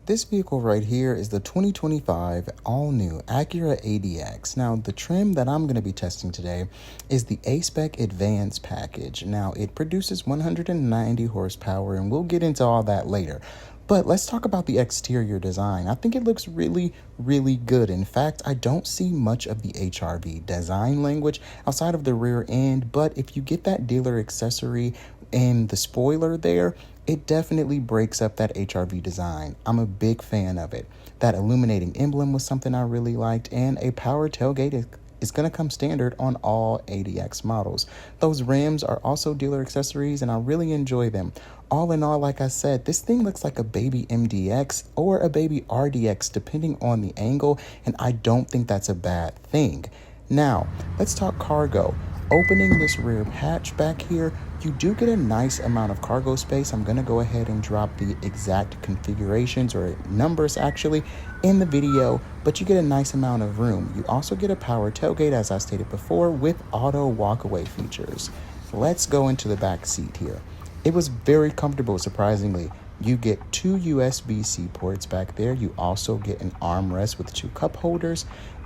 This vehicle right here is the 2025 all-new Acura ADX. Now, the trim that I'm going to be testing today is the A-Spec Advance package. Now, it produces 190 horsepower, and we'll get into all that later. But let's talk about the exterior design. I think it looks really, really good. In fact, I don't see much of the HRV design language outside of the rear end, but if you get that dealer accessory and the spoiler there, it definitely breaks up that HRV design. I'm a big fan of it. That illuminating emblem was something I really liked, and a power tailgate is going to come standard on all ADX models. Those rims are also dealer accessories, and I really enjoy them. All in all, like I said, this thing looks like a baby MDX or a baby RDX, depending on the angle, and I don't think that's a bad thing. Now, let's talk cargo. Opening this rear hatch back here, you do get a nice amount of cargo space. I'm going to go ahead and drop the exact configurations or numbers actually in the video, but you get a nice amount of room. You also get a power tailgate, as I stated before, with auto walkaway features. Let's go into the back seat here. It was very comfortable, surprisingly. You get two USB-C ports back there. You also get an armrest with two cup holders,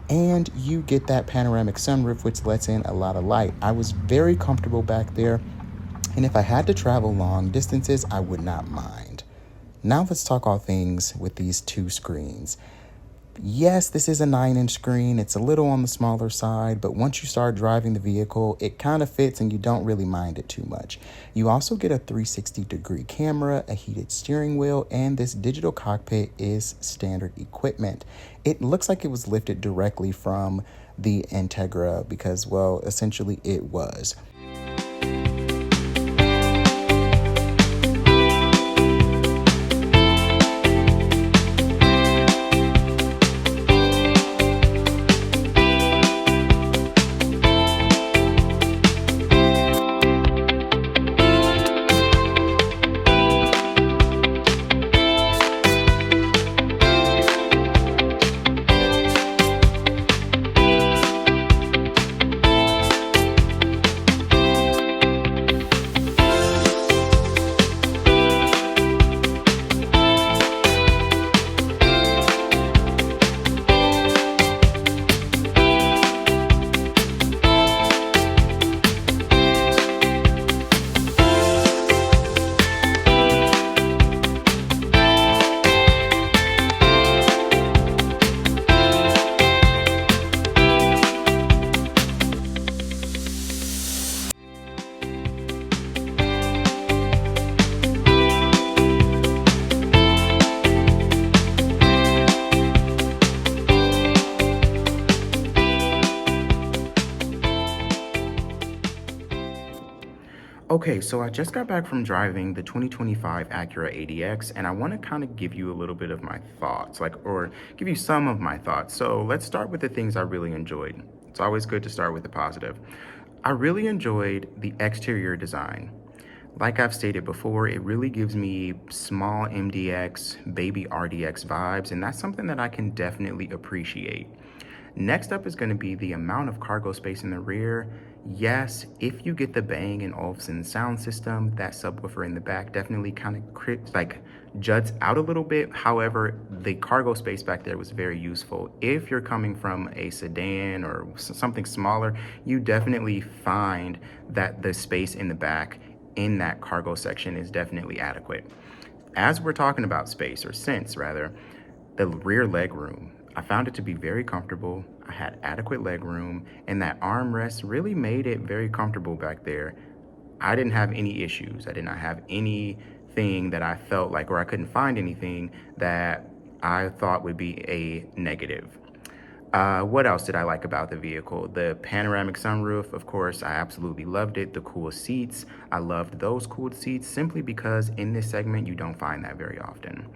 and you get that panoramic sunroof, which lets in a lot of light. I was very comfortable back there, and if I had to travel long distances, I would not mind. Now let's talk all things with these two screens. Yes, this is a 9-inch screen. It's a little on the smaller side, but once you start driving the vehicle, it kind of fits and you don't really mind it too much. You also get a 360-degree camera, a heated steering wheel, and this digital cockpit is standard equipment. It looks like it was lifted directly from the Integra because, well, essentially it was. Okay, so I just got back from driving the 2025 Acura ADX, and I want to kind of give you a little bit of my thoughts, or give you some of my thoughts. So let's start with the things I really enjoyed. It's always good to start with the positive. I really enjoyed the exterior design. Like I've stated before, it really gives me small MDX, baby RDX vibes, and that's something that I can definitely appreciate. Next up is going to be the amount of cargo space in the rear. Yes, if you get the Bang & Olufsen sound system, that subwoofer in the back definitely kind of juts out a little bit. However, the cargo space back there was very useful. If you're coming from a sedan or something smaller, you definitely find that the space in the back in that cargo section is definitely adequate. As we're talking about space, or sense rather, the rear leg room, I found it to be very comfortable. I had adequate leg room, and that armrest really made it very comfortable back there. I didn't have any issues. I did not have anything that I felt like, or I couldn't find anything that I thought would be a negative. What else did I like about the vehicle? The panoramic sunroof, of course, I absolutely loved it. The cool seats, I loved those cooled seats simply because in this segment, you don't find that very often.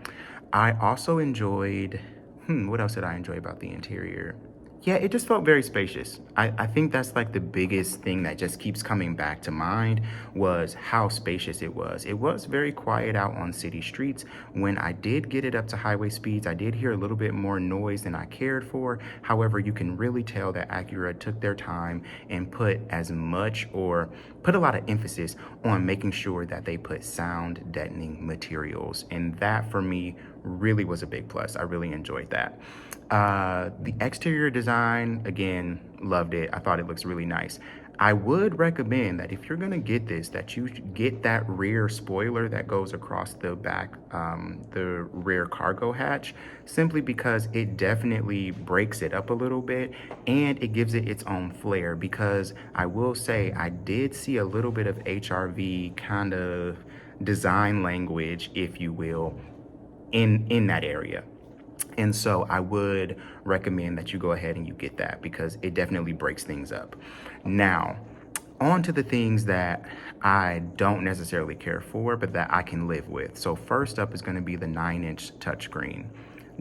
I also enjoyed, what else did I enjoy about the interior? Yeah, it just felt very spacious. I think that's like the biggest thing that just keeps coming back to mind was how spacious it was. It was very quiet out on city streets. When I did get it up to highway speeds, I did hear a little bit more noise than I cared for. However, you can really tell that Acura took their time and put a lot of emphasis on making sure that they put sound deadening materials. And that for me really was a big plus. I really enjoyed that. The exterior design, again, loved it. I thought it looks really nice. I would recommend that if you're gonna get this, that you get that rear spoiler that goes across the back, the rear cargo hatch, simply because it definitely breaks it up a little bit and it gives it its own flair. Because I will say, I did see a little bit of HRV kind of design language, if you will, in that area. And so I would recommend that you go ahead and you get that because it definitely breaks things up. Now, on to the things that I don't necessarily care for, but that I can live with. So first up is going to be the 9-inch touchscreen.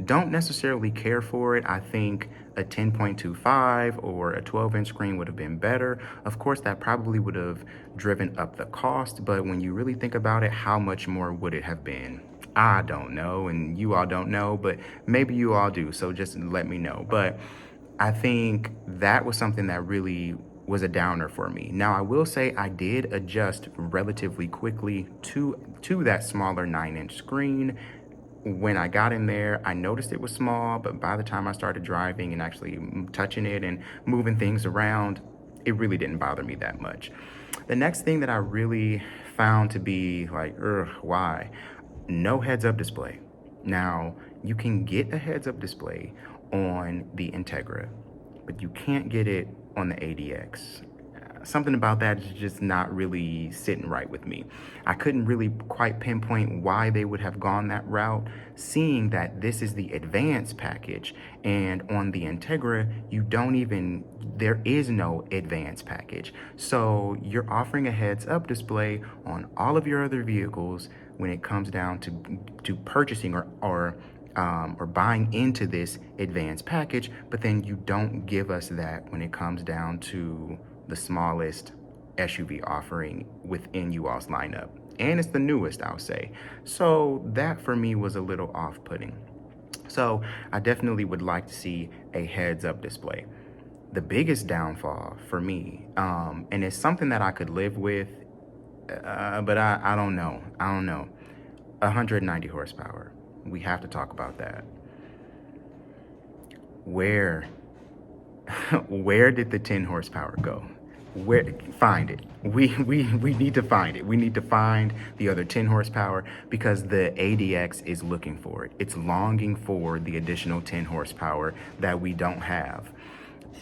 Don't necessarily care for it. I think a 10.25 or a 12-inch screen would have been better. Of course, that probably would have driven up the cost, but when you really think about it, how much more would it have been? I don't know, and you all don't know, but maybe you all do, so just let me know. But I think that was something that really was a downer for me. Now, I will say I did adjust relatively quickly to that smaller 9-inch screen. When I got in there, I noticed it was small, but by the time I started driving and actually touching it and moving things around, it really didn't bother me that much. The next thing that I really found to be like, why? No heads-up display. Now, you can get a heads-up display on the Integra, but you can't get it on the ADX. Something about that is just not really sitting right with me. I couldn't really quite pinpoint why they would have gone that route, seeing that this is the advanced package, and on the Integra, there is no advanced package. So you're offering a heads-up display on all of your other vehicles when it comes down to purchasing or buying into this advanced package, but then you don't give us that when it comes down to the smallest SUV offering within you all's lineup. And it's the newest, I'll say. So that for me was a little off-putting. So I definitely would like to see a heads-up display. The biggest downfall for me, and it's something that I could live with, but I don't know. 190 horsepower. We have to talk about that. Where did the 10 horsepower go? Find it. We need to find it. We need to find the other 10 horsepower because the ADX is looking for it. It's longing for the additional 10 horsepower that we don't have.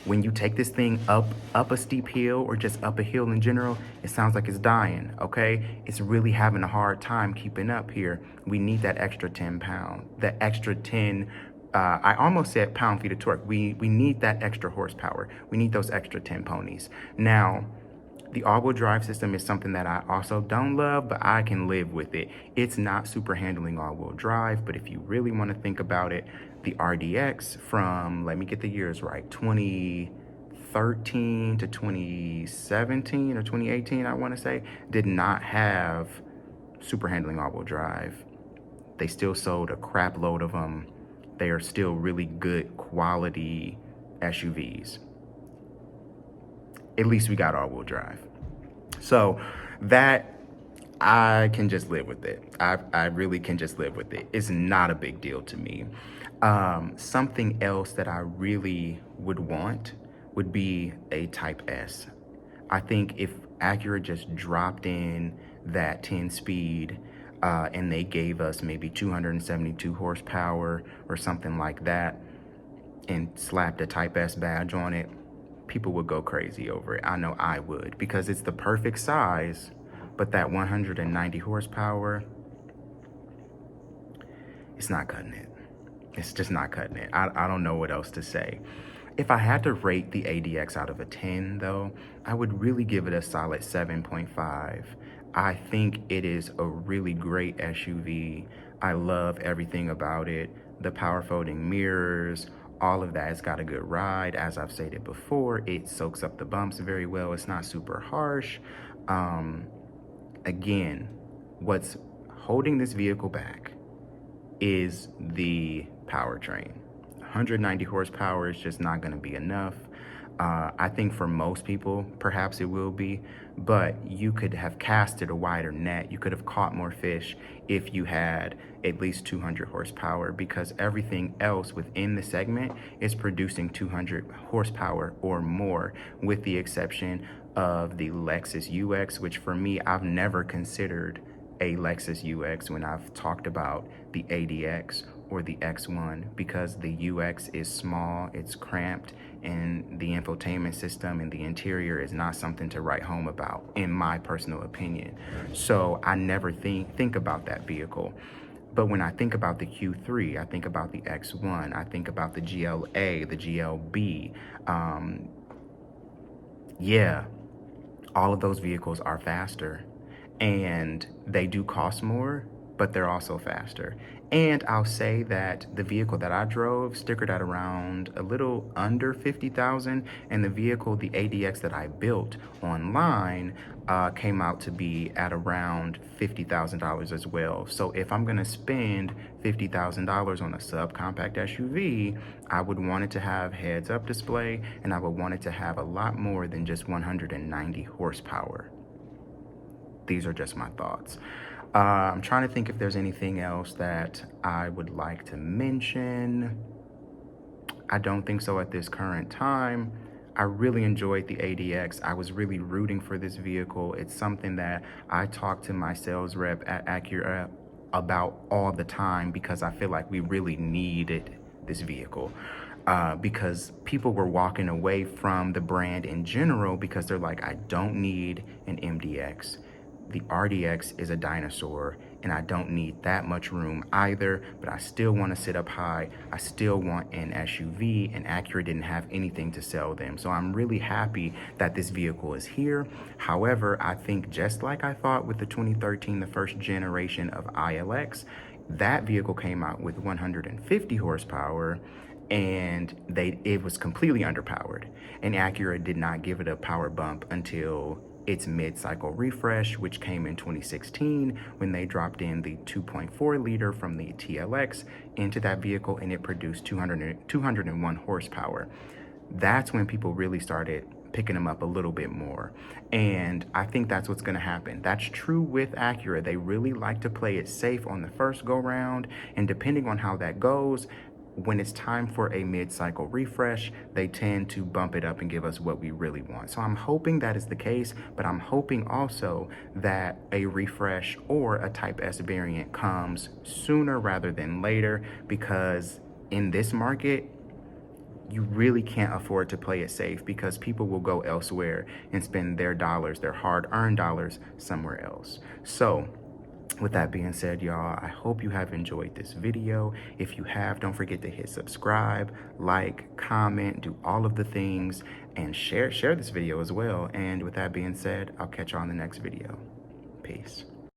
When you take this thing up a steep hill or just up a hill in general, it sounds like it's dying, okay? It's really having a hard time keeping up here. We need that extra 10 pound, that extra 10, I almost said pound-feet of torque. We need that extra horsepower. We need those extra 10 ponies. Now, the all-wheel drive system is something that I also don't love, but I can live with it. It's not super handling all-wheel drive, but if you really want to think about it, the RDX from, let me get the years right, 2013 to 2017 or 2018, I want to say, did not have super handling all-wheel drive. They still sold a crap load of them. They are still really good quality SUVs. At least we got all-wheel drive. So that, I can just live with it. I really can just live with it. It's not a big deal to me. Something else that I really would want would be a Type S. I think if Acura just dropped in that 10-speed and they gave us maybe 272 horsepower or something like that and slapped a Type S badge on it, people would go crazy over it. I know I would, because it's the perfect size, but that 190 horsepower, it's not cutting it. It's just not cutting it. I don't know what else to say. If I had to rate the ADX out of a 10, though, I would really give it a solid 7.5. I think it is a really great SUV. I love everything about it. The power folding mirrors, all of that. It's got a good ride. As I've stated before, it soaks up the bumps very well. It's not super harsh. Again, what's holding this vehicle back is the powertrain. 190 horsepower is just not going to be enough. I think for most people, perhaps it will be, but you could have casted a wider net. You could have caught more fish if you had at least 200 horsepower, because everything else within the segment is producing 200 horsepower or more, with the exception of the Lexus UX, which for me, I've never considered a Lexus UX when I've talked about the ADX or the X1, because the UX is small, it's cramped, and the infotainment system and the interior is not something to write home about, in my personal opinion. So I never think about that vehicle. But when I think about the Q3, I think about the X1, I think about the GLA, the GLB. Yeah, all of those vehicles are faster, and they do cost more, but they're also faster. And I'll say that the vehicle that I drove stickered at around a little under 50,000, and the vehicle, the ADX that I built online, came out to be at around $50,000 as well. So if I'm gonna spend $50,000 on a subcompact SUV, I would want it to have heads-up display, and I would want it to have a lot more than just 190 horsepower. These are just my thoughts. I'm trying to think if there's anything else that I would like to mention. I don't think so at this current time. I really enjoyed the ADX. I was really rooting for this vehicle. It's something that I talk to my sales rep at Acura about all the time, because I feel like we really needed this vehicle. Because people were walking away from the brand in general because they're like, I don't need an MDX. The RDX is a dinosaur, and I don't need that much room either, but I still want to sit up high. I still want an SUV, and Acura didn't have anything to sell them. So I'm really happy that this vehicle is here. However, I think just like I thought with the 2013, the first generation of ILX, that vehicle came out with 150 horsepower, and it was completely underpowered. And Acura did not give it a power bump until its mid-cycle refresh, which came in 2016 when they dropped in the 2.4 liter from the TLX into that vehicle, and it produced 201 horsepower. That's when people really started picking them up a little bit more. And I think that's what's gonna happen. That's true with Acura. They really like to play it safe on the first go round, and depending on how that goes, when it's time for a mid-cycle refresh, they tend to bump it up and give us what we really want. So I'm hoping that is the case, but I'm hoping also that a refresh or a Type S variant comes sooner rather than later, because in this market, you really can't afford to play it safe, because people will go elsewhere and spend their dollars, their hard-earned dollars, somewhere else. So with that being said, y'all, I hope you have enjoyed this video. If you have, don't forget to hit subscribe, like, comment, do all of the things, and share this video as well. And with that being said, I'll catch you on the next video. Peace.